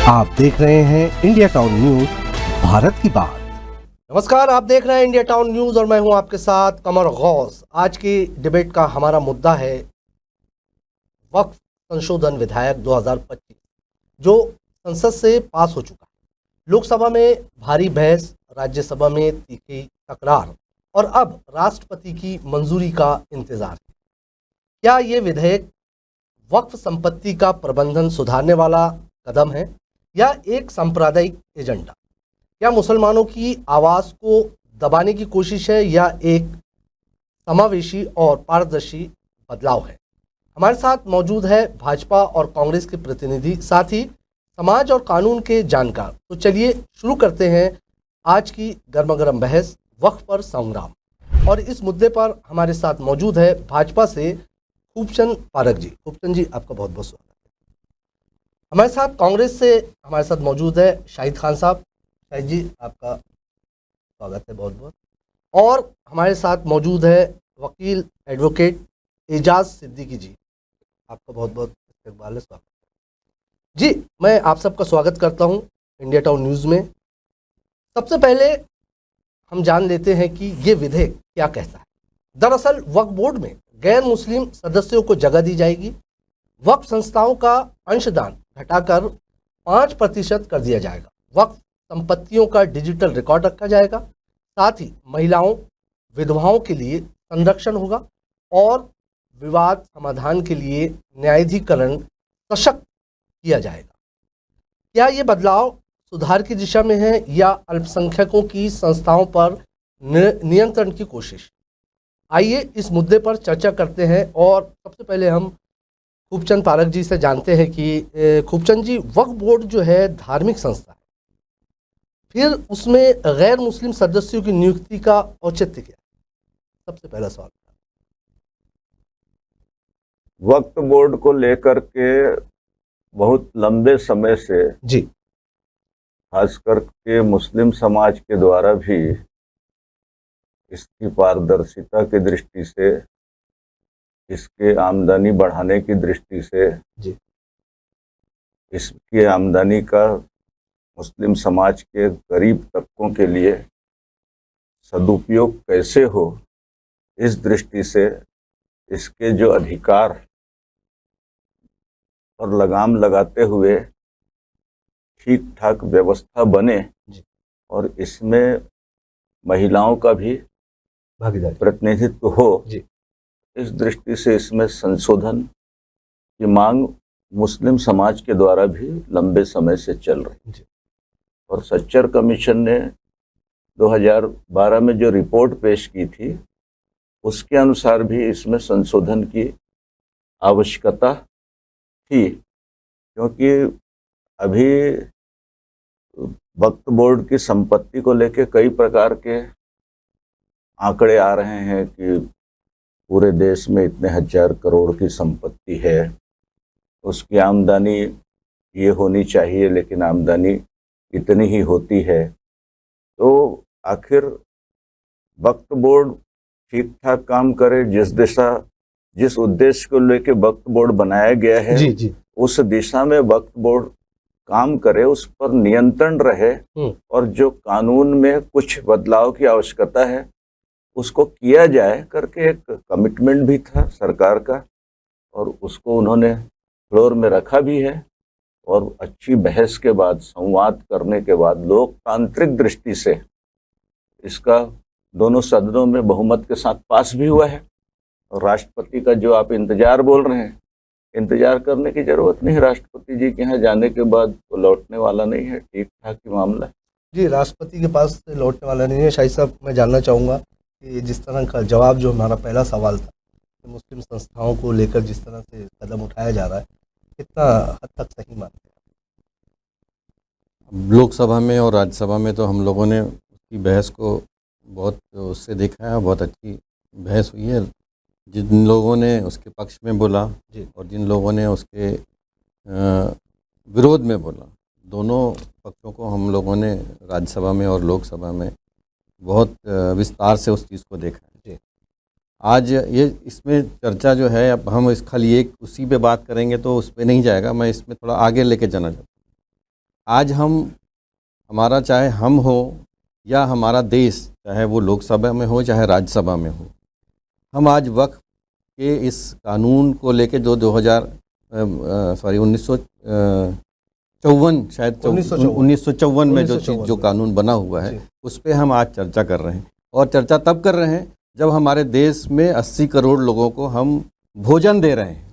आप देख रहे हैं इंडिया टाउन न्यूज, भारत की बात। नमस्कार, आप देख रहे हैं इंडिया टाउन न्यूज और मैं हूं आपके साथ कमर गौस। आज की डिबेट का हमारा मुद्दा है वक्फ संशोधन विधेयक 2025 जो संसद से पास हो चुका है। लोकसभा में भारी बहस, राज्यसभा में तीखी तकरार और अब राष्ट्रपति की मंजूरी का इंतजार है। क्या ये विधेयक वक्फ संपत्ति का प्रबंधन सुधारने वाला कदम है या एक सांप्रदायिक एजेंडा? क्या मुसलमानों की आवाज को दबाने की कोशिश है या एक समावेशी और पारदर्शी बदलाव है? हमारे साथ मौजूद है भाजपा और कांग्रेस के प्रतिनिधि, साथ ही समाज और कानून के जानकार। तो चलिए शुरू करते हैं आज की गर्मागर्म बहस, वक्फ पर संग्राम। और इस मुद्दे पर हमारे साथ मौजूद है भाजपा से खूबचंद पारक जी। खूबचंद जी, आपका बहुत बहुत स्वागत है। हमारे साथ कांग्रेस से हमारे साथ मौजूद है शाहिद खान साहब। शाहिद जी, आपका स्वागत है बहुत बहुत। और हमारे साथ मौजूद है वकील एडवोकेट एजाज सिद्दीकी जी। आपका बहुत बहुत इस्तकबाल है, स्वागत है जी। मैं आप सबका स्वागत करता हूं इंडिया टाउन न्यूज़ में। सबसे पहले हम जान लेते हैं कि ये विधेयक क्या कहता है। दरअसल वक्फ बोर्ड में गैर मुस्लिम सदस्यों को जगह दी जाएगी। वक्फ संस्थाओं का अंशदान घटाकर 5% कर दिया जाएगा। वक्फ संपत्तियों का डिजिटल रिकॉर्ड रखा जाएगा। साथ ही महिलाओं, विधवाओं के लिए संरक्षण होगा और विवाद समाधान के लिए न्यायाधिकरण सशक्त किया जाएगा। क्या ये बदलाव सुधार की दिशा में है या अल्पसंख्यकों की संस्थाओं पर नियंत्रण की कोशिश? आइए इस मुद्दे पर चर्चा करते हैं। और सबसे पहले हम खूबचंद पारक जी से जानते हैं कि खूबचंद जी, वक्फ बोर्ड जो है धार्मिक संस्था है, फिर उसमें गैर मुस्लिम सदस्यों की नियुक्ति का औचित्य क्या है? सबसे पहला सवाल। वक्फ बोर्ड को लेकर के बहुत लंबे समय से जी, खासकर के मुस्लिम समाज के द्वारा भी इसकी पारदर्शिता की दृष्टि से, इसके आमदनी बढ़ाने की दृष्टि से जी, इसकी आमदनी का मुस्लिम समाज के गरीब तबकों के लिए सदुपयोग कैसे हो, इस दृष्टि से इसके जो अधिकार और लगाम लगाते हुए ठीक ठाक व्यवस्था बने और इसमें महिलाओं का भी भागीदारी, प्रतिनिधित्व हो, जी, इस दृष्टि से इसमें संशोधन की मांग मुस्लिम समाज के द्वारा भी लंबे समय से चल रही है। और सच्चर कमीशन ने 2012 में जो रिपोर्ट पेश की थी, उसके अनुसार भी इसमें संशोधन की आवश्यकता थी, क्योंकि अभी वक्फ बोर्ड की संपत्ति को लेकर कई प्रकार के आंकड़े आ रहे हैं कि पूरे देश में इतने हजार करोड़ की संपत्ति है, उसकी आमदनी ये होनी चाहिए लेकिन आमदनी इतनी ही होती है। तो आखिर वक्फ बोर्ड ठीक ठाक काम करे, जिस उद्देश्य को लेकर वक्फ बोर्ड बनाया गया है, जी, जी, उस दिशा में वक्फ बोर्ड काम करे, उस पर नियंत्रण रहे और जो कानून में कुछ बदलाव की आवश्यकता है उसको किया जाए करके एक कमिटमेंट भी था सरकार का, और उसको उन्होंने फ्लोर में रखा भी है। और अच्छी बहस के बाद, संवाद करने के बाद, लोकतांत्रिक दृष्टि से इसका दोनों सदनों में बहुमत के साथ पास भी हुआ है। और राष्ट्रपति का जो आप इंतजार बोल रहे हैं, इंतजार करने की जरूरत नहीं। राष्ट्रपति जी के यहाँ जाने के बाद वो लौटने वाला नहीं है, ठीक ठाक ही मामला है। जी, राष्ट्रपति के पास से लौटने वाला नहीं है। शाहिद साहब, मैं जानना चाहूँगा कि जिस तरह का जवाब जो हमारा पहला सवाल था, मुस्लिम संस्थाओं को लेकर जिस तरह से कदम उठाया जा रहा है, कितना हद तक सही मानते हैं? लोकसभा में और राज्यसभा में तो हम लोगों ने उसकी बहस को बहुत उससे देखा है, बहुत अच्छी बहस हुई है। जिन लोगों ने उसके पक्ष में बोला और जिन लोगों ने उसके विरोध में बोला, दोनों पक्षों को हम लोगों ने राज्यसभा में और लोकसभा में बहुत विस्तार से उस चीज़ को देखा है। आज ये इसमें चर्चा जो है, अब हम इस खाली एक उसी पे बात करेंगे तो उस पे नहीं जाएगा। मैं इसमें थोड़ा आगे लेके जाना चाहता हूँ। आज हमारा चाहे हम हो या हमारा देश, चाहे वो लोकसभा में हो चाहे राज्यसभा में हो, हम आज वक्फ के इस कानून को लेके जो 1954 शायद 1954 में जो कानून बना हुआ है उस पर हम आज चर्चा कर रहे हैं। और चर्चा तब कर रहे हैं जब हमारे देश में 80 करोड़ लोगों को हम भोजन दे रहे हैं।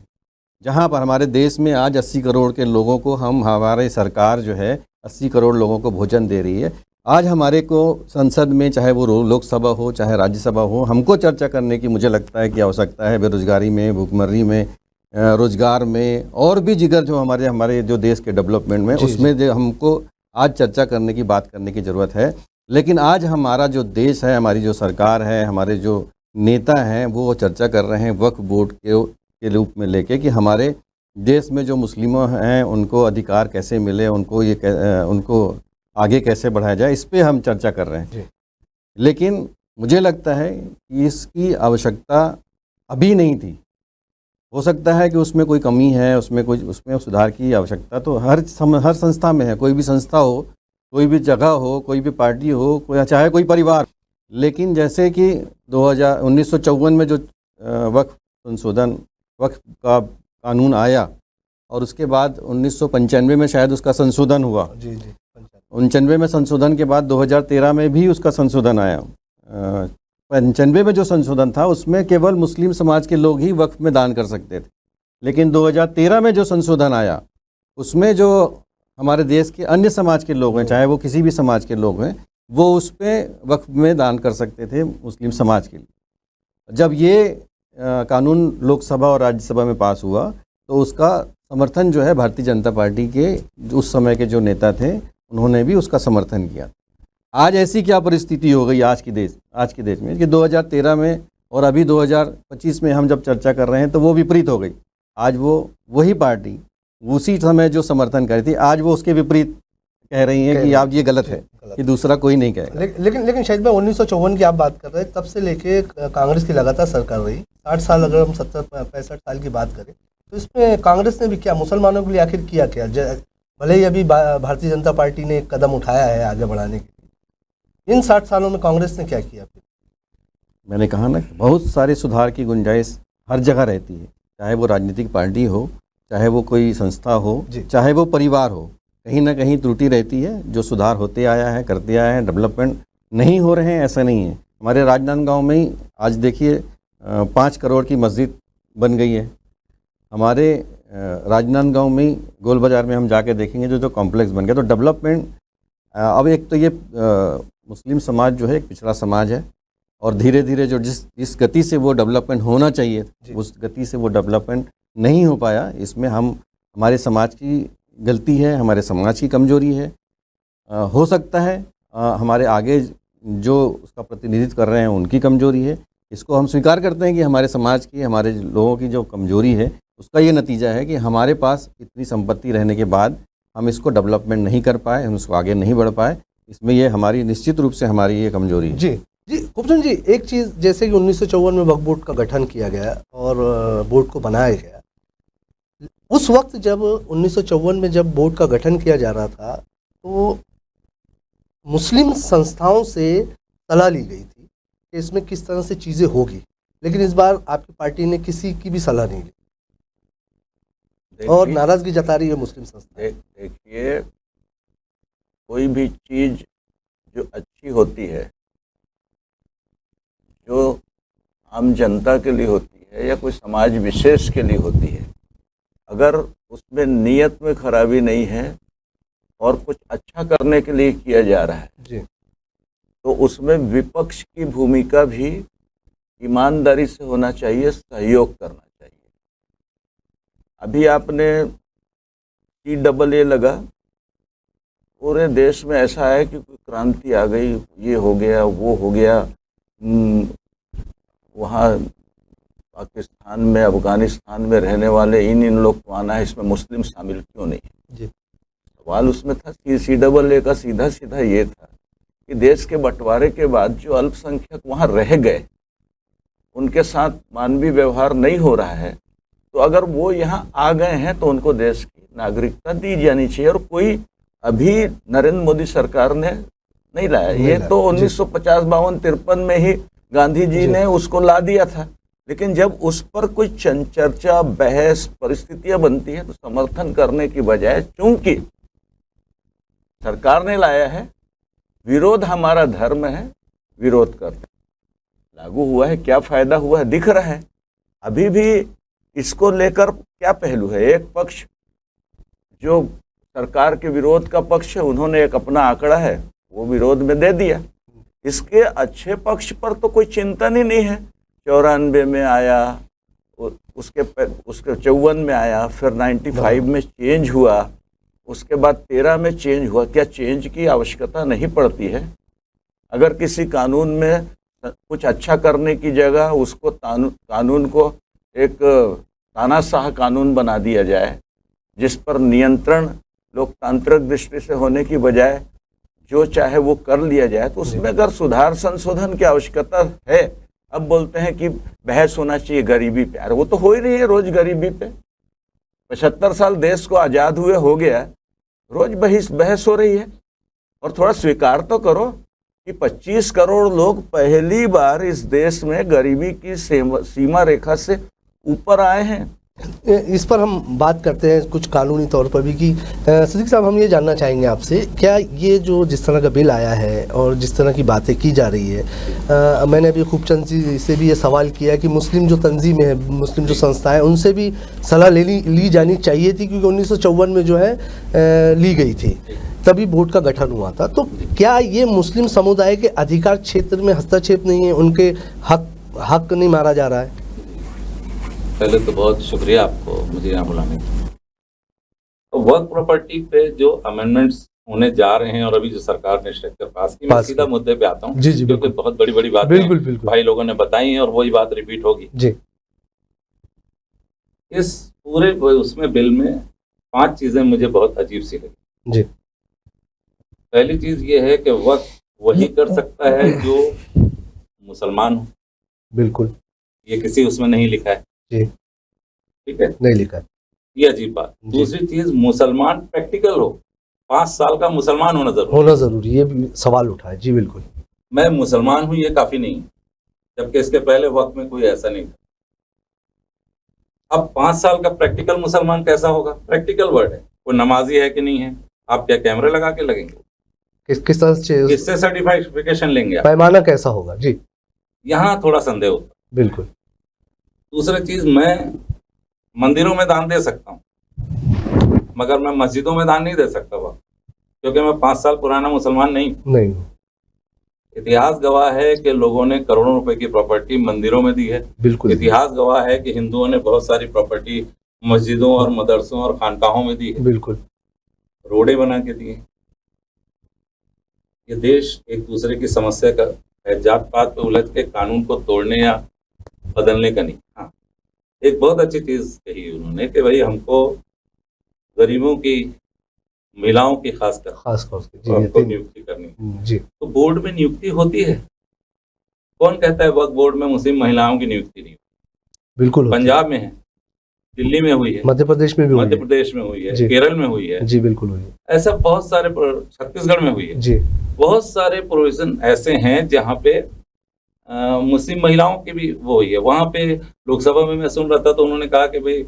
जहाँ पर हमारे देश में आज 80 करोड़ के लोगों को हमारी सरकार जो है 80 करोड़ लोगों को भोजन दे रही है। आज हमारे को संसद में, चाहे वो लोकसभा हो चाहे राज्यसभा हो, हमको चर्चा करने की मुझे लगता है कि आवश्यकता है। बेरोजगारी में, भुखमरी में, रोजगार में और भी जिगर जो हमारे जो देश के डेवलपमेंट में, उसमें जो हमको आज चर्चा करने की, बात करने की ज़रूरत है। लेकिन आज हमारा जो देश है, हमारी जो सरकार है, हमारे जो नेता हैं, वो चर्चा कर रहे हैं वक्फ बोर्ड के रूप में लेके कि हमारे देश में जो मुस्लिमों हैं उनको अधिकार कैसे मिले, उनको आगे कैसे बढ़ाया जाए, इस पे हम चर्चा कर रहे हैं। लेकिन मुझे लगता है कि इसकी आवश्यकता अभी नहीं थी। हो सकता है कि उसमें कोई कमी है, उसमें सुधार की आवश्यकता तो हर संस्था में है। कोई भी संस्था हो, कोई भी जगह हो, कोई भी पार्टी हो, चाहे कोई परिवार। लेकिन जैसे कि 1954 में जो वक्फ का कानून आया और उसके बाद 1995 में शायद उसका संशोधन हुआ। 95 में संशोधन के बाद 2013 में भी उसका संशोधन आया। 95 में जो संशोधन था उसमें केवल मुस्लिम समाज के लोग ही वक्फ में दान कर सकते थे। लेकिन 2013 में जो संशोधन आया उसमें जो हमारे देश के अन्य समाज के लोग हैं, चाहे वो किसी भी समाज के लोग हैं, वो उस पर वक्फ में दान कर सकते थे मुस्लिम समाज के लिए। जब ये कानून लोकसभा और राज्यसभा में पास हुआ तो उसका समर्थन जो है भारतीय जनता पार्टी के उस समय के जो नेता थे उन्होंने भी उसका समर्थन किया। आज ऐसी क्या परिस्थिति हो गई आज के देश में कि 2013 में और अभी 2025 में हम जब चर्चा कर रहे हैं तो वो विपरीत हो गई। आज वही पार्टी उसी समय जो समर्थन कर रही थी, आज वो उसके विपरीत कह रही हैं कि आप ये गलत है, कि दूसरा कोई नहीं कहेगा। लेकिन शायद भाई 1954 की आप बात कर रहे हैं, तब से लेके कांग्रेस की लगातार सरकार रही 60 साल। अगर हम 65 साल की बात करें तो इसमें कांग्रेस ने भी क्या मुसलमानों के लिए आखिर किया क्या? भले ही अभी भारतीय जनता पार्टी ने एक कदम उठाया है आगे बढ़ाने के लिए, इन 60 सालों में कांग्रेस ने क्या किया? मैंने कहा ना, बहुत सारे सुधार की गुंजाइश हर जगह रहती है, चाहे वो राजनीतिक पार्टी हो, चाहे वो कोई संस्था हो, चाहे वो परिवार हो, कहीं ना कहीं त्रुटि रहती है। जो सुधार होते आया है, करते आया है, डेवलपमेंट नहीं हो रहे हैं ऐसा नहीं है। हमारे राजनांदगांव में ही आज देखिए 5 करोड़ की मस्जिद बन गई है। हमारे राजनांदगांव में ही गोल बाज़ार में हम जाके देखेंगे जो कॉम्प्लेक्स बन गया। तो डेवलपमेंट अब एक तो ये मुस्लिम समाज जो है एक पिछड़ा समाज है और धीरे धीरे जो जिस गति से वो डेवलपमेंट होना चाहिए उस गति से वो डेवलपमेंट नहीं हो पाया। इसमें हमारे समाज की गलती है, हमारे समाज की कमजोरी है। हो सकता है हमारे आगे जो उसका प्रतिनिधित्व कर रहे हैं उनकी कमजोरी है। इसको हम स्वीकार करते हैं कि हमारे समाज की, हमारे लोगों की जो कमजोरी है उसका ये नतीजा है कि हमारे पास इतनी संपत्ति रहने के बाद हम इसको डेवलपमेंट नहीं कर पाए, हम उसको आगे नहीं बढ़ पाए। इसमें ये हमारी निश्चित रूप से हमारी ये कमजोरी है। जी खूबचंद जी, एक चीज़ जैसे कि 1954 में वक्फ बोर्ड का गठन किया गया और बोर्ड को बनाया गया, उस वक्त जब 1954 में जब बोर्ड का गठन किया जा रहा था तो मुस्लिम संस्थाओं से सलाह ली गई थी कि इसमें किस तरह से चीज़ें होगी, लेकिन इस बार आपकी पार्टी ने किसी की भी सलाह नहीं ली और नाराजगी जता रही है मुस्लिम संस्था। देखिए, कोई भी चीज़ जो अच्छी होती है, जो आम जनता के लिए होती है या कोई समाज विशेष के लिए होती है, अगर उसमें नीयत में खराबी नहीं है और कुछ अच्छा करने के लिए किया जा रहा है जी, तो उसमें विपक्ष की भूमिका भी ईमानदारी से होना चाहिए, सहयोग करना चाहिए। अभी आपने CAA लगा, पूरे देश में ऐसा है कि क्रांति आ गई, ये हो गया, वो हो गया। वहाँ पाकिस्तान में, अफगानिस्तान में रहने वाले इन लोग को आना है, इसमें मुस्लिम शामिल क्यों नहीं है? सवाल उसमें था। CAA का सीधा सीधा ये था कि देश के बंटवारे के बाद जो अल्पसंख्यक वहाँ रह गए, उनके साथ मानवीय व्यवहार नहीं हो रहा है, तो अगर वो यहाँ आ गए हैं तो उनको देश की नागरिकता दी जानी चाहिए। और कोई अभी नरेंद्र मोदी सरकार ने नहीं लाया। नहीं ये लाया, तो जी। 1950-52-53 में ही गांधी जी ने उसको ला दिया था। लेकिन जब उस पर कोई चर्चा, बहस, परिस्थितियां बनती है तो समर्थन करने की बजाय, चूंकि सरकार ने लाया है, विरोध हमारा धर्म है, विरोध करते, लागू हुआ है, क्या फायदा हुआ है दिख रहा है। अभी भी इसको लेकर क्या पहलू है? एक पक्ष जो सरकार के विरोध का पक्ष है, उन्होंने एक अपना आंकड़ा है वो विरोध में दे दिया। इसके अच्छे पक्ष पर तो कोई चिंतन ही नहीं है। 94 में आया, उसके 54 में आया, फिर 95 में चेंज हुआ, उसके बाद 13 में चेंज हुआ। क्या चेंज की आवश्यकता नहीं पड़ती है? अगर किसी कानून में कुछ अच्छा करने की जगह उसको कानून को एक तानाशाह कानून बना दिया जाए, जिस पर नियंत्रण लोकतांत्रिक दृष्टि से होने की बजाय जो चाहे वो कर लिया जाए, तो उसमें अगर सुधार संशोधन की आवश्यकता है। अब बोलते हैं कि बहस होना चाहिए गरीबी पे, अरे वो तो हो ही रही है रोज गरीबी पे। 75 साल देश को आज़ाद हुए हो गया, रोज बहस हो रही है। और थोड़ा स्वीकार तो करो कि 25 करोड़ लोग पहली बार इस देश में गरीबी की सीमा रेखा से ऊपर आए हैं। इस पर हम बात करते हैं कुछ कानूनी तौर पर भी कि सिद्दीकी साहब, हम ये जानना चाहेंगे आपसे, क्या ये जो जिस तरह का बिल आया है और जिस तरह की बातें की जा रही है, मैंने अभी खूबचंद जी से भी ये सवाल किया कि मुस्लिम जो तंजीमें हैं, मुस्लिम जो संस्थाएं, उनसे भी सलाह ली जानी चाहिए थी, क्योंकि 1954 में जो है ली गई थी, तभी बोर्ड का गठन हुआ था। तो क्या ये मुस्लिम समुदाय के अधिकार क्षेत्र में हस्तक्षेप नहीं है, उनके हक नहीं मारा जा रहा है? पहले तो बहुत शुक्रिया आपको मुझे यहाँ बुलाने के। तो वर्क प्रॉपर्टी पे जो अमेंडमेंट्स होने जा रहे हैं और अभी जो सरकार ने स्ट्रक्चर पास की, मैं सीधा मुद्दे पे आता हूँ, क्योंकि बहुत बड़ी बड़ी बातें भाई लोगों ने बताई हैं और वही बात रिपीट होगी जी। इस पूरे उसमें बिल में 5 चीजें मुझे बहुत अजीब सी लगी जी। पहली चीज ये है कि वक्त वही कर सकता है जो मुसलमान हो। बिल्कुल, ये किसी उसमें नहीं लिखा है जी, ठीक है, नहीं लिखा है, ये अजीब बात। दूसरी चीज, मुसलमान प्रैक्टिकल हो, 5 साल का मुसलमान होना जरूरी, ये भी सवाल उठा है। जी बिल्कुल, मैं मुसलमान हूं ये काफी नहीं, जबकि इसके पहले वक्त में कोई ऐसा नहीं था। अब 5 साल का प्रैक्टिकल मुसलमान कैसा होगा? प्रैक्टिकल वर्ड है, कोई नमाजी है कि नहीं है, आप क्या कैमरे लगा के लगेंगे? किस तरह से, किससे सर्टिफिकेशन लेंगे आप? पैमाना कैसा होगा? जी, यहाँ थोड़ा संदेह होता। बिल्कुल। दूसरी चीज, मैं मंदिरों में दान दे सकता हूँ, मगर मैं मस्जिदों में दान नहीं दे सकता वह, क्योंकि मैं 5 साल पुराना मुसलमान नहीं। इतिहास गवाह है कि लोगों ने करोड़ों रुपए की प्रॉपर्टी मंदिरों में दी है। बिल्कुल। इतिहास गवाह है कि हिंदुओं ने बहुत सारी प्रॉपर्टी मस्जिदों और मदरसों और खानकाहों में दी है। बिल्कुल। रोडें बना के दिए। ये देश एक दूसरे की समस्या का है, जात पात पे उलझ के कानून को तोड़ने या बदलने का नहीं। हाँ, एक बहुत अच्छी चीज कही उन्होंने कि भाई हमको गरीबों की, महिलाओं की खासकर हमको नियुक्ति करनी जी। तो बोर्ड में नियुक्ति होती है। कौन कहता है वक्फ बोर्ड में मुस्लिम महिलाओं की नियुक्ति नहीं? बिल्कुल, पंजाब में है, दिल्ली में हुई है, मध्य प्रदेश में भी हुई है, मध्य प्रदेश में हुई है, केरल में हुई है। जी बिल्कुल हुई है। ऐसा बहुत सारे, छत्तीसगढ़ में हुई है जी। बहुत सारे प्रोविजन ऐसे हैं जहाँ पे मुस्लिम महिलाओं की भी वो हुई है। वहां पे लोकसभा में मैं सुन रहा था तो उन्होंने कहा कि भाई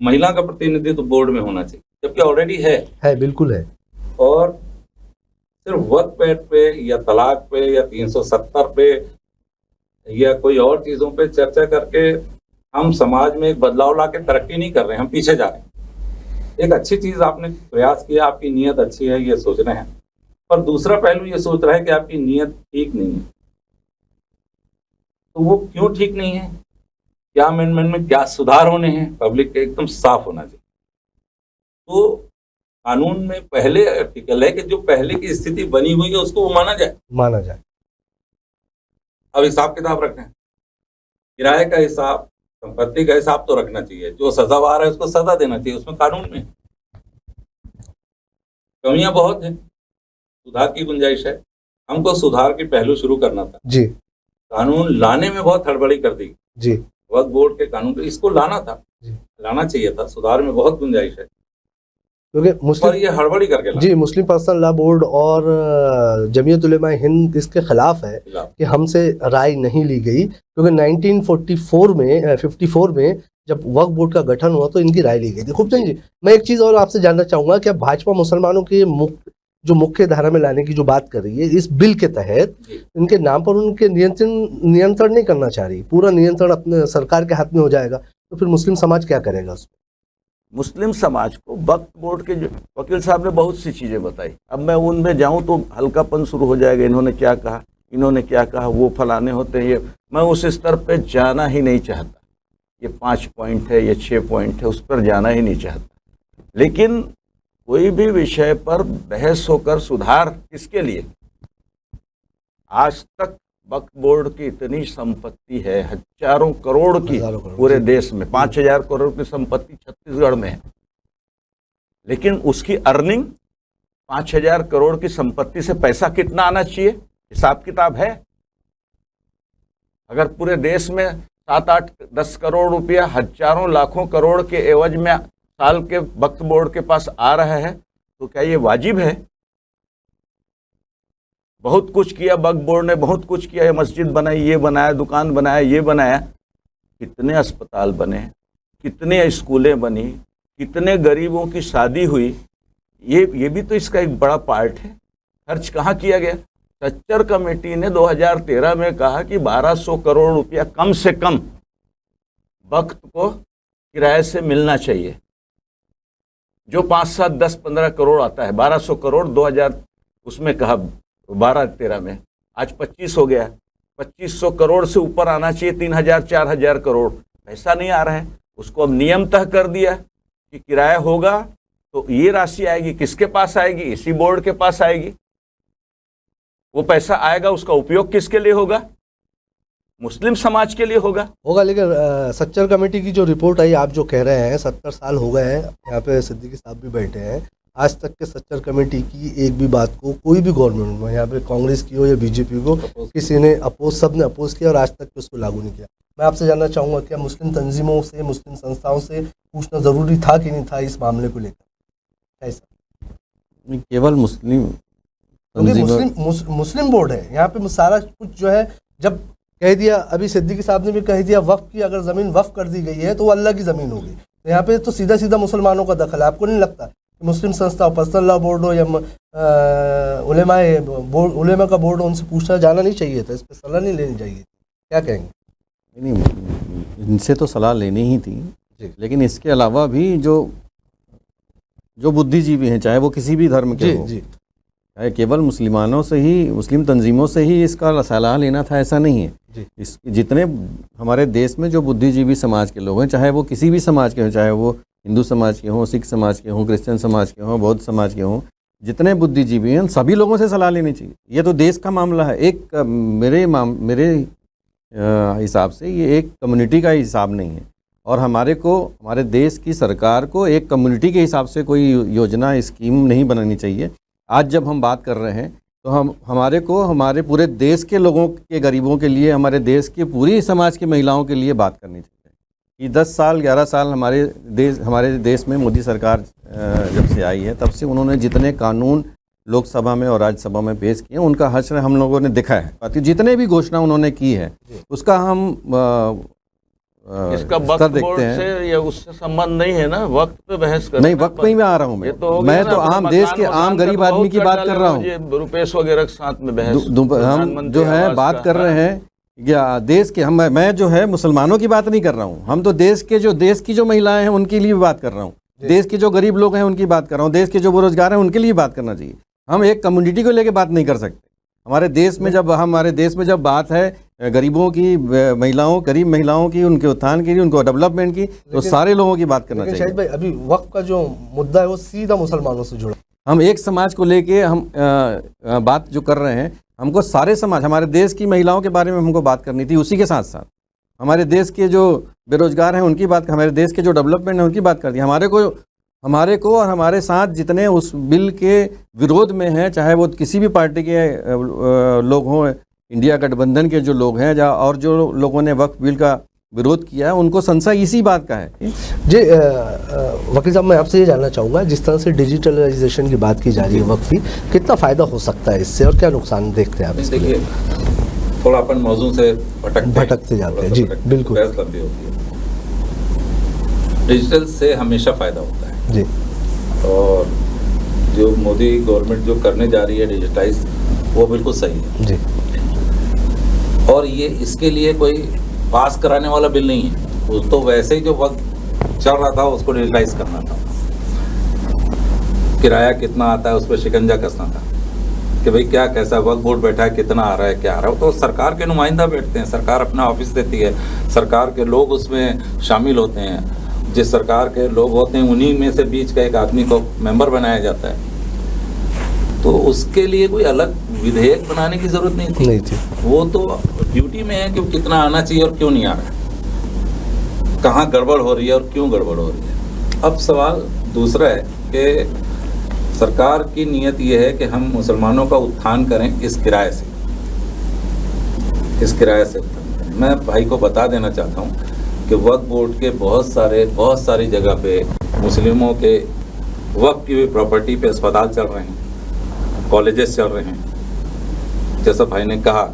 महिला का प्रतिनिधित्व तो बोर्ड में होना चाहिए, जबकि ऑलरेडी है, बिल्कुल है। और सिर्फ वक्त पे या तलाक पे या 370 पे या कोई और चीजों पे चर्चा करके हम समाज में एक बदलाव ला के तरक्की नहीं कर रहे हैं, हम पीछे जा रहे हैं। एक अच्छी चीज आपने प्रयास किया, आपकी नीयत अच्छी है, ये सोच रहे हैं, पर दूसरा पहलू ये सोच रहा है कि आपकी नीयत ठीक नहीं है। तो वो क्यों ठीक नहीं है? क्या अमेंडमेंट में क्या सुधार होने हैं? पब्लिक के एकदम साफ होना चाहिए। तो कानून में पहले आर्टिकल है कि जो पहले की स्थिति बनी हुई है उसको वो माना जाए। अब हिसाब किताब रखें, किराए का हिसाब, संपत्ति का हिसाब तो रखना चाहिए। जो सजावार है उसको सजा देना चाहिए, उसमें कानून में कमियां बहुत है, सुधार की गुंजाइश है। हमको सुधार की पहलू शुरू करना था जी। कानून लाने में बहुत हड़बड़ी कर दी जी। वक्फ बोर्ड के कानून को, इसको लाना था, लाना चाहिए था, सुधार में बहुत गुंजाइश है। क्योंकि पर मुस्लिम ये हड़बड़ी करके ला जी मुस्लिम पर्सनल लॉ बोर्ड और जमीयत उलेमा हिंद इसके खिलाफ है कि हमसे राय नहीं ली गई, क्योंकि 1944 में 54 में जब वक्फ बोर्ड का गठन हुआ तो इनकी राय ली गई थी। खूबचंद जी, मैं एक चीज और आपसे जानना चाहूंगा कि भाजपा मुसलमानों के मुख्य धारा में लाने की जो बात कर रही है, इस बिल के तहत इनके नाम पर उनके नियंत्रण नहीं करना चाह रही, पूरा नियंत्रण अपने सरकार के हाथ में हो जाएगा, तो फिर मुस्लिम समाज क्या करेगा उसमें? मुस्लिम समाज को वक्फ बोर्ड के जो वकील साहब ने बहुत सी चीज़ें बताई, अब मैं उनमें जाऊं तो हल्कापन शुरू हो जाएगा, इन्होंने क्या कहा, इन्होंने क्या कहा, वो फलाने होते हैं, ये मैं उस स्तर पे जाना ही नहीं चाहता। ये 5 पॉइंट है, ये 6 पॉइंट है, उस पर जाना ही नहीं चाहता। लेकिन कोई भी विषय पर बहस होकर सुधार किसके लिए? आज तक वक्फ बोर्ड की इतनी संपत्ति है, हजारों करोड़ की पूरे देश में, 5000 करोड़ की संपत्ति छत्तीसगढ़ में है, लेकिन उसकी अर्निंग 5000 करोड़ की संपत्ति से पैसा कितना आना चाहिए, हिसाब किताब है? अगर पूरे देश में 7, 8, 10 करोड़ रुपया हजारों लाखों करोड़ के एवज में साल के वक्फ बोर्ड के पास आ रहा है, तो क्या ये वाजिब है? बहुत कुछ किया वक्फ बोर्ड ने, बहुत कुछ किया, ये मस्जिद बनाई, ये बनाया, दुकान बनाया, ये बनाया, कितने अस्पताल बने, कितने स्कूलें बनी, कितने गरीबों की शादी हुई, ये भी तो इसका एक बड़ा पार्ट है। खर्च कहाँ किया गया? सच्चर कमेटी ने 2013 में कहा कि 1200 करोड़ रुपया कम से कम वक्फ को किराए से मिलना चाहिए, जो 5, 7, 10, 15 करोड़ आता है। 1200 करोड़ 2000 उसमें कहा 12-13 में, आज 25 हो गया। 2500 करोड़ से ऊपर आना चाहिए, 3000, 4000 करोड़, पैसा नहीं आ रहा है। उसको अब नियम तय कर दिया कि किराया होगा तो ये राशि आएगी, किसके पास आएगी? इसी बोर्ड के पास आएगी। वो पैसा आएगा, उसका उपयोग किसके लिए होगा? मुस्लिम समाज के लिए होगा। लेकिन सच्चर कमेटी की जो रिपोर्ट आई, आप जो कह रहे हैं 70 साल हो गए हैं, यहाँ पे सिद्दीकी साहब भी बैठे हैं, आज तक के सच्चर कमेटी की एक भी बात को कोई भी गवर्नमेंट में, यहाँ पे कांग्रेस की हो या बीजेपी को, किसी ने सब ने अपोज किया और आज तक उसको लागू नहीं किया। मैं आपसे जानना चाहूँगा, क्या मुस्लिम तंजीमों से, मुस्लिम संस्थाओं से पूछना ज़रूरी था कि नहीं था इस मामले को लेकर? ऐसा केवल मुस्लिम मुस्लिम बोर्ड है यहाँ पे, सारा कुछ जो है जब कह दिया, अभी सिद्दीकी साहब ने भी कह दिया वक्फ की अगर ज़मीन वक्फ कर दी गई है तो वो अल्लाह की ज़मीन होगी, तो यहाँ पे तो सीधा सीधा मुसलमानों का दखल है। आपको नहीं लगता कि मुस्लिम संस्था, पर्सनल लॉ बोर्ड हो या उलेमा का बोर्ड हो, उनसे पूछना जाना नहीं चाहिए था, इस पर सलाह नहीं लेनी चाहिए? क्या कहेंगे? नहीं, इनसे तो सलाह लेनी ही थी, लेकिन इसके अलावा भी जो बुद्धिजीवी हैं, चाहे वो किसी भी धर्म के हो, चाहे केवल मुसलमानों से ही, मुस्लिम तंजीमों से ही इसका सलाह लेना था, ऐसा नहीं है। इस जितने हमारे देश में जो बुद्धिजीवी समाज के लोग हैं, चाहे वो किसी भी समाज के हों, चाहे वो हिंदू समाज के हों, सिख समाज के हों, क्रिश्चियन समाज के हों, बौद्ध समाज के हों, जितने बुद्धिजीवी हैं सभी लोगों से सलाह लेनी चाहिए। ये तो देश का मामला है, एक मेरे हिसाब से ये एक कम्युनिटी का हिसाब नहीं है, और हमारे देश की सरकार को एक कम्युनिटी के हिसाब से कोई योजना, स्कीम नहीं बनानी चाहिए। आज जब हम बात कर रहे हैं तो हमारे पूरे देश के लोगों के, गरीबों के लिए, हमारे देश के पूरी समाज की महिलाओं के लिए बात करनी चाहिए कि 10 साल 11 साल हमारे देश में मोदी सरकार जब से आई है, तब से उन्होंने जितने कानून लोकसभा में और राज्यसभा में पेश किए, उनका हश्र हम लोगों ने देखा है। जितने भी घोषणा उन्होंने की है उसका हम इसका वक्फ बोर्ड से या उससे संबंध नहीं है ना, वक्त पे बहस कर नहीं, वक्त पे ही मैं आ रहा हूँ। मैं तो आम देश के आम गरीब आदमी की बात कर रहा हूँ। रुपेश वगैरह के साथ में बहस हम जो है बात कर रहे हैं या देश के, मैं जो है मुसलमानों की बात नहीं कर रहा हूँ, हम तो देश की जो महिलाएं हैं उनके लिए भी बात कर रहा हूँ, देश के जो गरीब लोग हैं उनकी बात कर रहा हूँ, देश के जो बेरोजगार हैं उनके लिए बात करना चाहिए। हम एक कम्युनिटी को लेकर बात नहीं कर सकते। हमारे देश में जब बात है गरीबों की, गरीब महिलाओं की, उनके उत्थान की, उनको डेवलपमेंट की, तो सारे लोगों की बात करना चाहिए। शाहिद भाई, अभी वक्फ का जो मुद्दा है वो सीधा मुसलमानों से जुड़ा। हम एक समाज को लेके हम बात जो कर रहे हैं, हमको सारे समाज, हमारे देश की महिलाओं के बारे में हमको बात करनी थी। उसी के साथ साथ हमारे देश के जो बेरोजगार हैं उनकी बात, हमारे देश के जो डेवलपमेंट है उनकी बात करती है। हमारे को और हमारे साथ जितने उस बिल के विरोध में हैं, चाहे वो किसी भी पार्टी के लोग हों, इंडिया गठबंधन के जो लोग हैं, और जो लोगों ने वक्फ बिल का विरोध किया है उनको संशय इसी बात का है। जी वकील साहब, मैं आपसे ये जानना चाहूँगा, जिस तरह से डिजिटलाइजेशन की बात की जा रही है वक्त की, कितना फ़ायदा हो सकता है इससे और क्या नुकसान देखते हैं आप इसके? देखिए, थोड़ा अपन मौजू से भटकते जाते हैं। जी बिल्कुल, बहस लंबी होती है। डिजिटल से हमेशा फ़ायदा होता है जी। और जो मोदी गवर्नमेंट जो करने जा रही है डिजिटाइज, वो बिल्कुल सही है जी। और ये इसके लिए कोई पास कराने वाला बिल नहीं है, वो तो वैसे ही जो वक्त चल रहा था उसको डिजिटाइज करना था। किराया कितना आता है उस पर शिकंजा कसना था कि भाई क्या कैसा वक्त बोर्ड बैठा है, कितना आ रहा है, क्या आ रहा है। तो सरकार के नुमाइंदा बैठते हैं, सरकार अपना ऑफिस देती है, सरकार के लोग उसमें शामिल होते हैं। जिस सरकार के लोग होते हैं उन्हीं में से बीच का एक आदमी को मेंबर बनाया जाता है। तो उसके लिए कोई अलग विधेयक बनाने की जरूरत नहीं थी। वो तो ड्यूटी में है कि कितना आना चाहिए और क्यों नहीं आ रहा है, कहाँ गड़बड़ हो रही है और क्यों गड़बड़ हो रही है। अब सवाल दूसरा है कि सरकार की नीयत ये है कि हम मुसलमानों का उत्थान करें इस किराए से, मैं भाई को बता देना चाहता हूँ कि वक्फ बोर्ड के बहुत सारी जगह पे मुस्लिमों के वक्फ की हुई प्रॉपर्टी पे अस्पताल चल रहे हैं, कॉलेजेस चल रहे हैं, जैसा भाई ने कहा,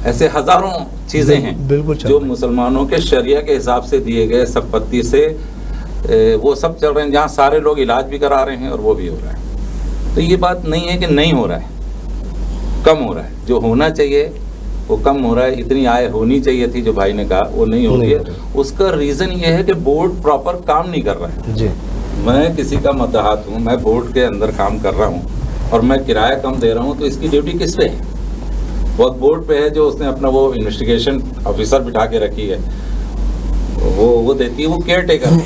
ऐसे हजारों चीज़ें हैं बिल्कुल जो मुसलमानों के शरिया के हिसाब से दिए गए संपत्ति से वो सब चल रहे हैं, जहाँ सारे लोग इलाज भी करा रहे हैं और वो भी हो रहा है। तो ये बात नहीं है कि नहीं हो रहा है, कम हो रहा है, जो होना चाहिए वो कम हो रहा है। इतनी आय होनी चाहिए थी जो भाई ने कहा, वो नहीं हो रही है। उसका रीज़न ये है कि बोर्ड प्रॉपर काम नहीं कर रहा है जी। मैं किसी का मतहात हूँ, मैं बोर्ड के अंदर काम कर रहा हूँ और मैं किराया कम दे रहा हूँ, तो इसकी ड्यूटी किस पे है? वक्फ बोर्ड पे है जो उसने अपना वो इन्वेस्टिगेशन ऑफिसर बिठा के रखी है, वो देती है, वो केयर टेकर।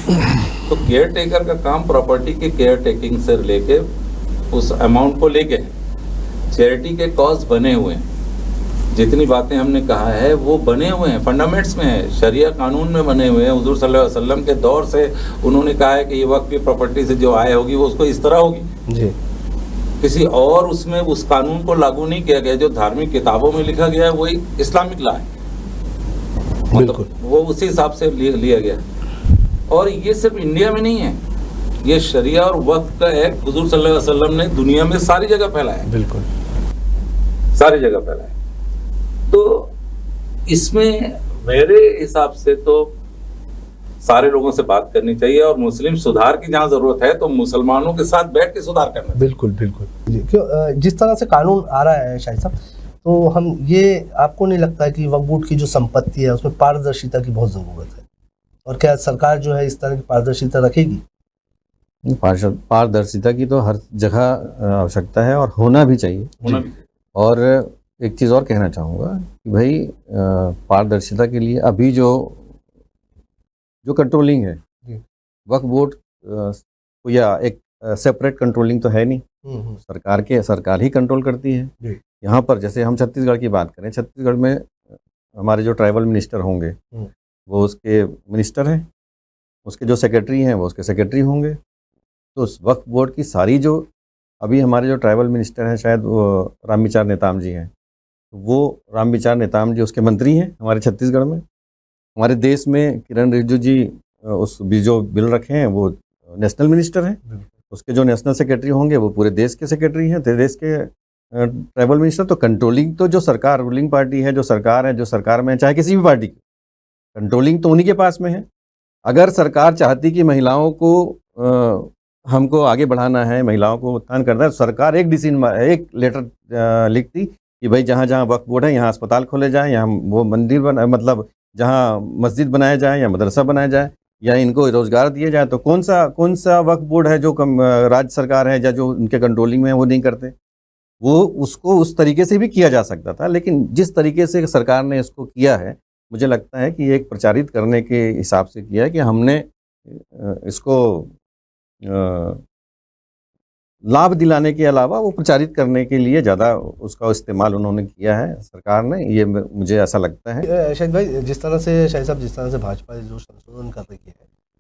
तो केयर टेकर का काम प्रॉपर्टी के केयर टेकिंग से लेके उस अमाउंट को लेके चैरिटी के कॉज बने हुए हैं। जितनी बातें हमने कहा है वो बने हुए हैं, फंडामेंट्स में है, शरिया कानून में बने हुए हैं। हुजूर सल्लल्लाहु अलैहि वसल्लम के दौर से उन्होंने कहा है कि ये वक्फ की प्रॉपर्टी से जो आय होगी वो उसको इस तरह होगी जी। किसी और उसमें उस कानून को लागू नहीं किया गया। जो धार्मिक किताबों में लिखा गया है वही इस्लामिक लॉ है, मतलब वो उसी हिसाब से लिया गया। और ये सिर्फ इंडिया में नहीं है, ये शरिया और वक्फ का एक्ट हुजूर सल्लल्लाहु अलैहि वसल्लम ने दुनिया में सारी जगह फैलाया, बिल्कुल सारी जगह फैलाया। तो इसमें मेरे हिसाब से तो सारे लोगों से बात करनी चाहिए और मुस्लिम सुधार की जहाँ जरूरत है तो मुसलमानों के साथ बैठ के सुधार करना। बिल्कुल बिल्कुल। क्यों जिस तरह से कानून आ रहा है शाहिद साहब, तो हम ये आपको नहीं लगता है कि वक्फ बोर्ड की जो संपत्ति है उसमें पारदर्शिता की बहुत ज़रूरत है? और क्या सरकार जो है इस तरह की पारदर्शिता रखेगी? पारदर्शिता की तो हर जगह आवश्यकता है और होना भी चाहिए। और एक चीज़ और कहना चाहूँगा कि भाई पारदर्शिता के लिए अभी जो कंट्रोलिंग है वक्फ बोर्ड या एक सेपरेट कंट्रोलिंग तो है नहीं, सरकार ही कंट्रोल करती है। यहाँ पर जैसे हम छत्तीसगढ़ की बात करें, छत्तीसगढ़ में हमारे जो ट्राइबल मिनिस्टर होंगे वो उसके मिनिस्टर हैं, उसके जो सेक्रेटरी हैं वो उसके सेक्रेटरी होंगे। तो उस वक्फ बोर्ड की सारी जो अभी हमारे जो ट्राइबल मिनिस्टर हैं, शायद वो रामविचार नेताम जी हैं, वो रामविचार नेताम जी उसके मंत्री हैं हमारे छत्तीसगढ़ में। हमारे देश में किरण रिजिजू जी उस जो बिल रखे हैं वो नेशनल मिनिस्टर हैं, उसके जो नेशनल सेक्रेटरी होंगे वो पूरे देश के सेक्रेटरी हैं, देश के ट्राइबल मिनिस्टर। तो कंट्रोलिंग तो जो सरकार रूलिंग पार्टी है, जो सरकार में चाहे किसी भी पार्टी की, कंट्रोलिंग तो उन्हीं के पास में है। अगर सरकार चाहती कि महिलाओं को हमको आगे बढ़ाना है, महिलाओं को उत्थान करना है, सरकार एक लेटर लिखती कि भाई जहाँ जहाँ वक्फ बोर्ड है यहाँ अस्पताल खोले जाएँ, यहाँ वो मंदिर मतलब जहाँ मस्जिद बनाया जाए या मदरसा बनाया जाए या इनको रोजगार दिए जाए। तो कौन सा वक्फ बोर्ड है जो राज्य सरकार है या जो उनके कंट्रोलिंग में है वो नहीं करते? वो उसको उस तरीके से भी किया जा सकता था, लेकिन जिस तरीके से सरकार ने इसको किया है मुझे लगता है कि एक प्रचारित करने के हिसाब से किया है कि हमने इसको लाभ दिलाने के अलावा वो प्रचारित करने के लिए ज़्यादा उसका इस्तेमाल उन्होंने किया है सरकार ने, ये मुझे ऐसा लगता है। शाहिद भाई, जिस तरह से भाजपा जो संशोधन कर रही है,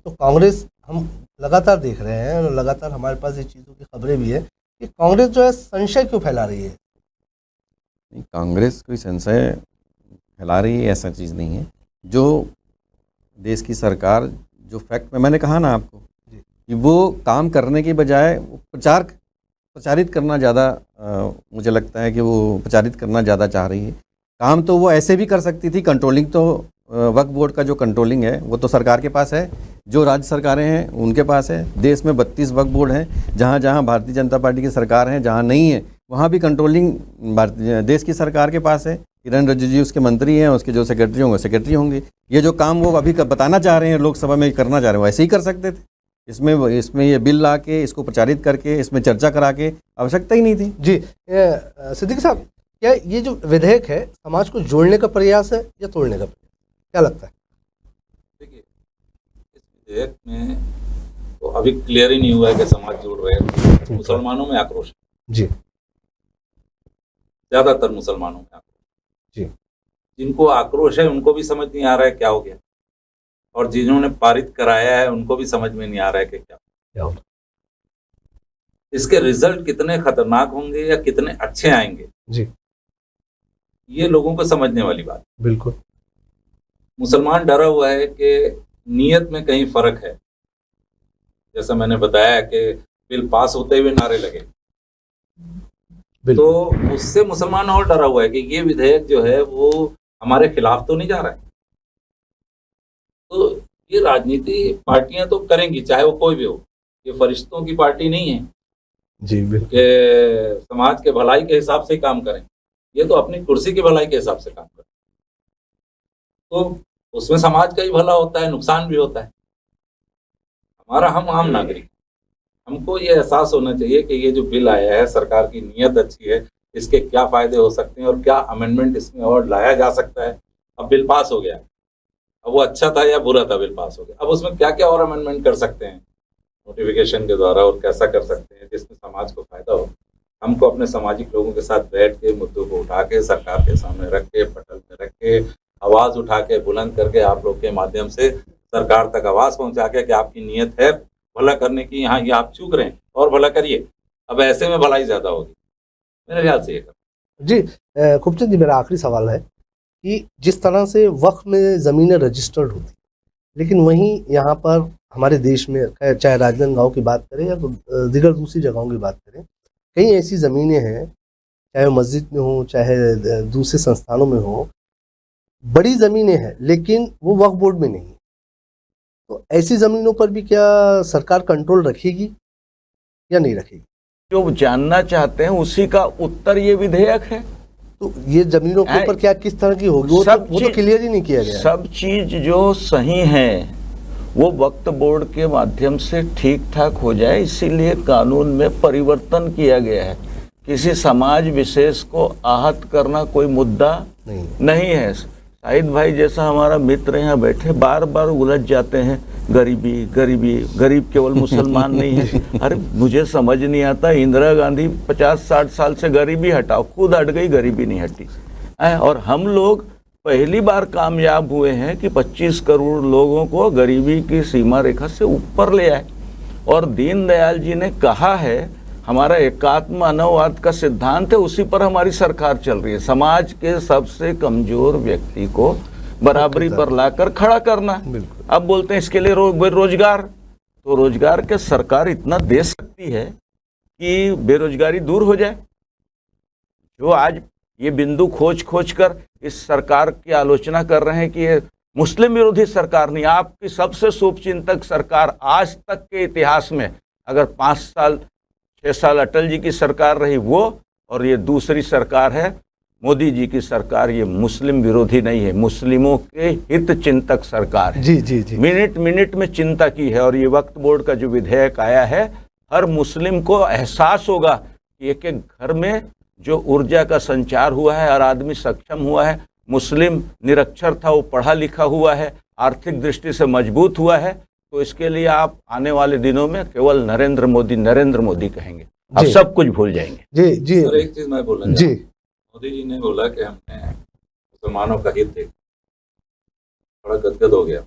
तो कांग्रेस हम लगातार देख रहे हैं और लगातार हमारे पास ये चीज़ों की खबरें भी है कि कांग्रेस जो है संशय क्यों फैला रही है? कांग्रेस कोई संशय फैला रही है ऐसा चीज़ नहीं है। जो देश की सरकार जो फैक्ट में मैंने कहा ना आपको कि वो काम करने की बजाय वो प्रचारित करना ज़्यादा, मुझे लगता है कि वो प्रचारित करना ज़्यादा चाह रही है। काम तो वो ऐसे भी कर सकती थी, कंट्रोलिंग तो वक्फ बोर्ड का जो कंट्रोलिंग है वो तो सरकार के पास है, जो राज्य सरकारें हैं उनके पास है। देश में 32 वक्फ बोर्ड हैं, जहाँ जहाँ भारतीय जनता पार्टी की सरकार है, जहाँ नहीं है वहाँ भी कंट्रोलिंग देश की सरकार के पास है। किरण रिजिजू जी उसके मंत्री हैं, उसके जो सेक्रेटरी होंगे। ये जो काम वो अभी बताना चाह रहे हैं, लोकसभा में करना चाह रहे हैं, वो ऐसे ही कर सकते थे। इसमें ये बिल ला के इसको प्रचारित करके इसमें चर्चा करा के आवश्यकता ही नहीं थी। जी सिद्दीकी साहब, क्या ये जो विधेयक है समाज को जोड़ने का प्रयास है या तोड़ने का प्रयास, क्या लगता है? देखिए, इस विधेयक में तो अभी क्लियर ही नहीं हुआ है कि समाज जोड़ रहे हैं। मुसलमानों में आक्रोश है जी, ज्यादातर मुसलमानों में आक्रोश। जी, जिनको आक्रोश है उनको भी समझ नहीं आ रहा है क्या हो गया, और जिन्होंने पारित कराया है उनको भी समझ में नहीं आ रहा है कि क्या होगा। इसके रिजल्ट कितने खतरनाक होंगे या कितने अच्छे आएंगे, जी, ये लोगों को समझने वाली बात। बिल्कुल। मुसलमान डरा हुआ है कि नीयत में कहीं फर्क है। जैसा मैंने बताया कि बिल पास होते हुए नारे लगे, तो उससे मुसलमान और डरा हुआ है कि ये विधेयक जो है वो हमारे खिलाफ तो नहीं जा रहा है। तो ये राजनीति पार्टियां तो करेंगी, चाहे वो कोई भी हो। ये फरिश्तों की पार्टी नहीं है जी, बिल्कुल। कि समाज के भलाई के हिसाब से ही काम करें। ये तो अपनी कुर्सी की भलाई के हिसाब से काम करें, तो उसमें समाज का ही भला होता है, नुकसान भी होता है हमारा। हम आम नागरिक, हमको ये एहसास होना चाहिए कि ये जो बिल आया है, सरकार की नीयत अच्छी है, इसके क्या फायदे हो सकते हैं और क्या अमेंडमेंट इसमें और लाया जा सकता है। अब बिल पास हो गया, अब वो अच्छा था या बुरा था, बिल पास हो गया, अब उसमें क्या क्या और अमेंडमेंट कर सकते हैं नोटिफिकेशन के द्वारा, और कैसा कर सकते हैं जिसमें समाज को फायदा हो। हमको अपने सामाजिक लोगों के साथ बैठ के मुद्दों को उठा के सरकार के सामने रख के, पटल में रख के, आवाज उठा के, बुलंद करके आप लोग के माध्यम से सरकार तक आवाज पहुंचा के कि आपकी नीयत है भला करने की, यहाँ ये आप चूक रहे हैं और भला करिए। अब ऐसे में भलाई ज्यादा होगी, मेरे ख्याल से ये कर। जी खूबचंद जी, मेरा आखिरी सवाल है कि जिस तरह से वक्फ में ज़मीनें रजिस्टर्ड होती, लेकिन वहीं यहाँ पर हमारे देश में चाहे राजनांदगांव की बात करें या दीगर दूसरी जगहों की बात करें, कई ऐसी ज़मीनें हैं, चाहे वो मस्जिद में हो चाहे दूसरे संस्थानों में हो, बड़ी ज़मीनें हैं लेकिन वो वक्फ बोर्ड में नहीं है। तो ऐसी ज़मीनों पर भी क्या सरकार कंट्रोल रखेगी या नहीं रखेगी? जो जानना चाहते हैं उसी का उत्तर ये विधेयक है। तो ये जमीनों के ऊपर क्या किस तरह की होगी, वो तो क्लियर ही नहीं किया गया। सब चीज जो सही है वो वक्फ बोर्ड के माध्यम से ठीक ठाक हो जाए, इसीलिए कानून में परिवर्तन किया गया है। किसी समाज विशेष को आहत करना कोई मुद्दा नहीं है। शाहिद भाई जैसा हमारा मित्र यहाँ बैठे बार बार उलझ जाते हैं, गरीबी गरीबी, गरीब केवल मुसलमान नहीं है। अरे मुझे समझ नहीं आता, इंदिरा गांधी 50-60 साल से गरीबी हटाओ, खुद हट गई, गरीबी नहीं हटी। और हम लोग पहली बार कामयाब हुए हैं कि 25 करोड़ लोगों को गरीबी की सीमा रेखा से ऊपर ले आए। और दीनदयाल जी ने कहा है, हमारा एकात्म मानववाद का सिद्धांत है, उसी पर हमारी सरकार चल रही है। समाज के सबसे कमजोर व्यक्ति को बराबरी पर लाकर खड़ा करना। अब बोलते हैं इसके लिए रोजगार, तो रोजगार के सरकार इतना दे सकती है कि बेरोजगारी दूर हो जाए। जो आज ये बिंदु खोज खोज कर इस सरकार की आलोचना कर रहे हैं कि ये मुस्लिम विरोधी सरकार नहीं, आपकी सबसे शुभचिंतक सरकार आज तक के इतिहास में, अगर 5-6 साल अटल जी की सरकार रही वो, और ये दूसरी सरकार है मोदी जी की सरकार, ये मुस्लिम विरोधी नहीं है, मुस्लिमों के हित चिंतक सरकार है। जी जी जी, मिनट मिनट में चिंता की है। और ये वक्फ बोर्ड का जो विधेयक आया है, हर मुस्लिम को एहसास होगा कि एक एक घर में जो ऊर्जा का संचार हुआ है, हर आदमी सक्षम हुआ है। मुस्लिम निरक्षर था, वो पढ़ा लिखा हुआ है, आर्थिक दृष्टि से मजबूत हुआ है। तो इसके लिए आप आने वाले दिनों में केवल नरेंद्र मोदी कहेंगे, आप सब कुछ भूल जाएंगे। जी जी, सर एक चीज मैं बोलना जी, मोदी जी ने बोला कि हमने मुसलमानों का हित देखा, बड़ा गदगद हो गया।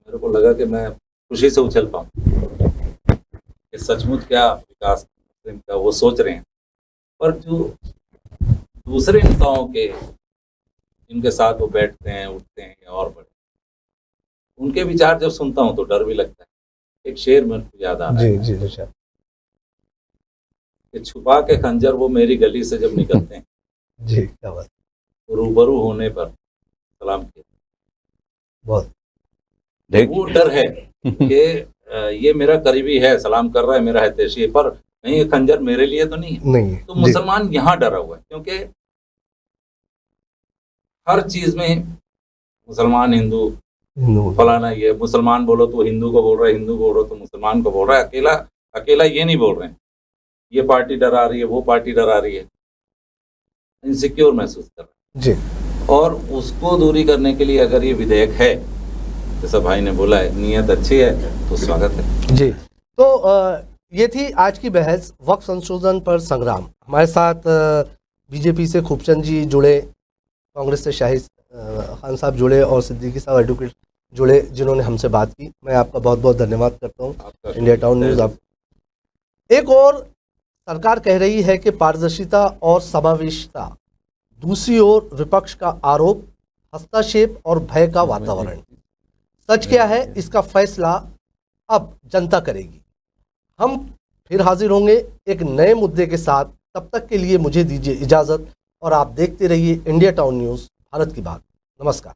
मेरे को लगा कि मैं खुशी से उछल पाऊं कि सचमुच क्या विकास का वो सोच रहे हैं। पर जो दूसरे नेताओं के इनके साथ वो बैठते हैं, उठते हैं और बढ़ते, उनके विचार जब सुनता हूँ तो डर भी लगता है। एक शेर मेरे को याद आ रहा है जी जी कि छुपा के खंजर वो मेरी गली से जब निकलते हैं जी, क्या बात, रूबरू होने पर सलाम किया। बहुत वो डर है कि ये मेरा करीबी है, सलाम कर रहा है, मेरा हितैषी है, पर कहीं ये खंजर मेरे लिए तो नहीं है। नहीं है। तो मुसलमान यहाँ डरा हुआ है, क्योंकि हर चीज में मुसलमान हिंदू फलाना, ये मुसलमान बोलो तो हिंदू को बोल रहा है, हिंदू बोलो तो मुसलमान को बोल रहा है। अकेला ये नहीं बोल रहे हैं, ये पार्टी डरा रही है, वो पार्टी डरा रही है, इनसिक्योर महसूस कर रहा है जी। और उसको दूरी करने के लिए अगर ये विधेयक है, जैसा भाई ने बोला है, नियत अच्छी है तो स्वागत है जी। तो ये थी आज की बहस वक्फ संशोधन पर संग्राम। हमारे साथ बीजेपी से खूबचंद जी जुड़े, कांग्रेस से शाहिद खान साहब जुड़े और सिद्दीकी साहब एडवोकेट जुड़े, जिन्होंने हमसे बात की। मैं आपका बहुत बहुत धन्यवाद करता हूँ। इंडिया टाउन न्यूज़ आप एक और सरकार कह रही है कि पारदर्शिता और समावेशिता, दूसरी ओर विपक्ष का आरोप, हस्तक्षेप और भय का वातावरण। सच क्या है, इसका फैसला अब जनता करेगी। हम फिर हाजिर होंगे एक नए मुद्दे के साथ। तब तक के लिए मुझे दीजिए इजाज़त और आप देखते रहिए इंडिया टाउन न्यूज़, भारत की बात। नमस्कार।